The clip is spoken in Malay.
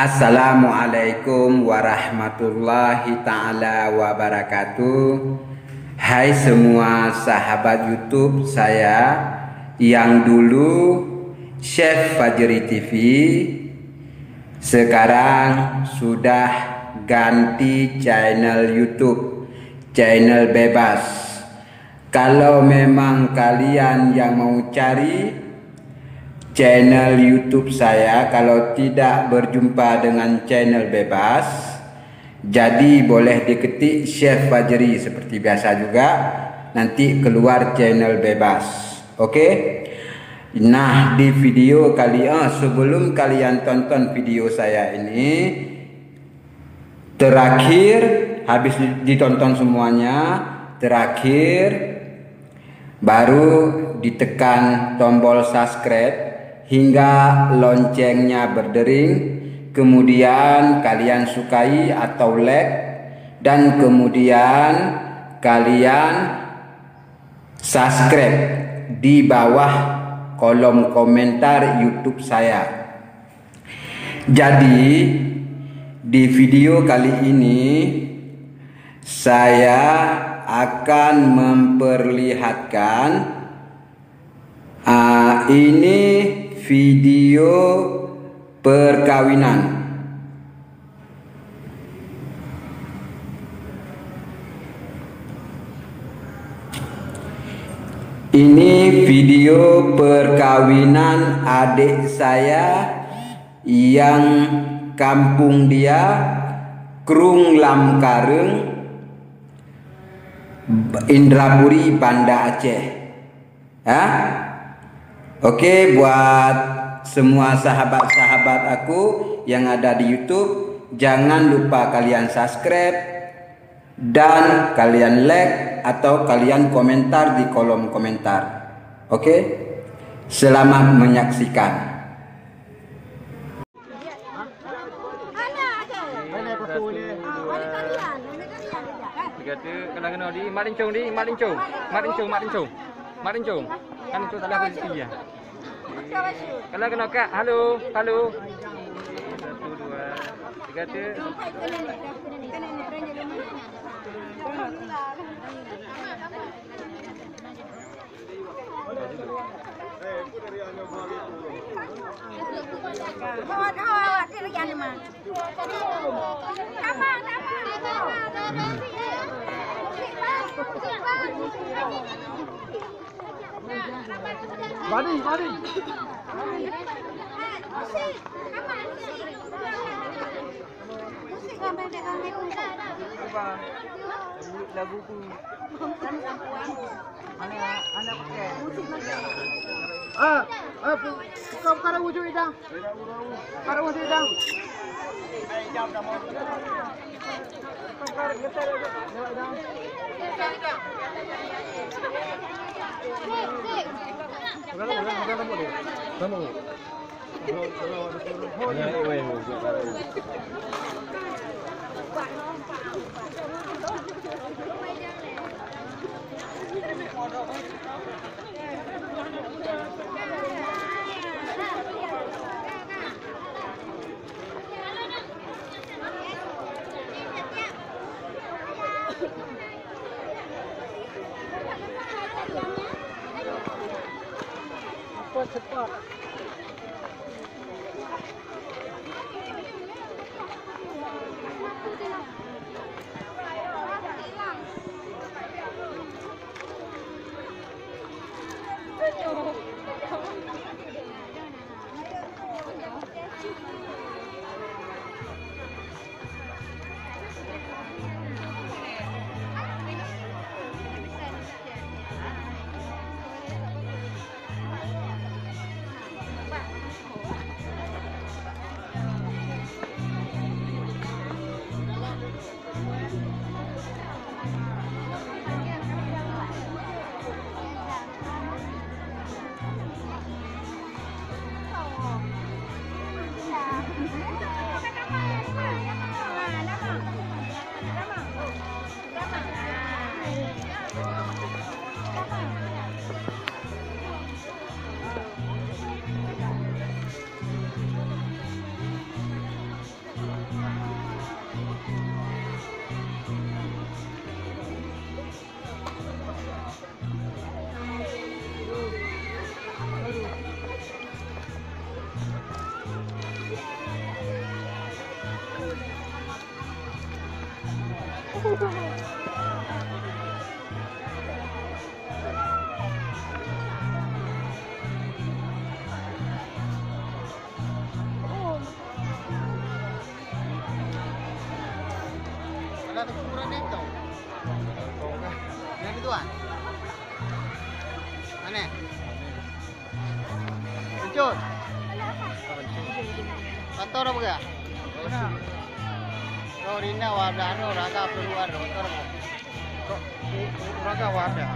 Assalamualaikum warahmatullahi ta'ala wabarakatuh. Hai semua sahabat YouTube saya yang dulu Chef Fajri TV, sekarang sudah ganti channel YouTube, channel bebas. Kalau memang kalian yang mau cari channel YouTube saya, kalau tidak berjumpa dengan channel bebas, jadi boleh diketik Chef Fajri seperti biasa juga, nanti keluar channel bebas. Oke? Nah, di video kali sebelum kalian tonton video saya ini, terakhir habis ditonton semuanya, terakhir baru ditekan tombol subscribe hingga loncengnya berdering, kemudian kalian sukai atau like, dan kemudian kalian subscribe di bawah kolom komentar YouTube saya. Jadi di video kali ini saya akan memperlihatkan ini video perkawinan. Ini video perkawinan adik saya yang kampung dia Krung Lam Kareng, Indrapuri, Banda Aceh. Oke, buat semua sahabat-sahabat aku yang ada di YouTube, jangan lupa kalian subscribe dan kalian like atau kalian komentar di kolom komentar. Oke? Selamat menyaksikan. Kan itu salah posisi ya. Kalau kena kak, halo. 1, 2, 3 tu. Mari. Lagu tu. Anak pakai. Kau kara wujud dah. Kara wujud dah. Jam dah mau. Kau kara getar dah. Cepat. Ada ukuran itu. Yang ituan. Mana? Pencut. Kantor apa ya? Oh, Rina wadah, raga keluar, kantor. Raga wadah.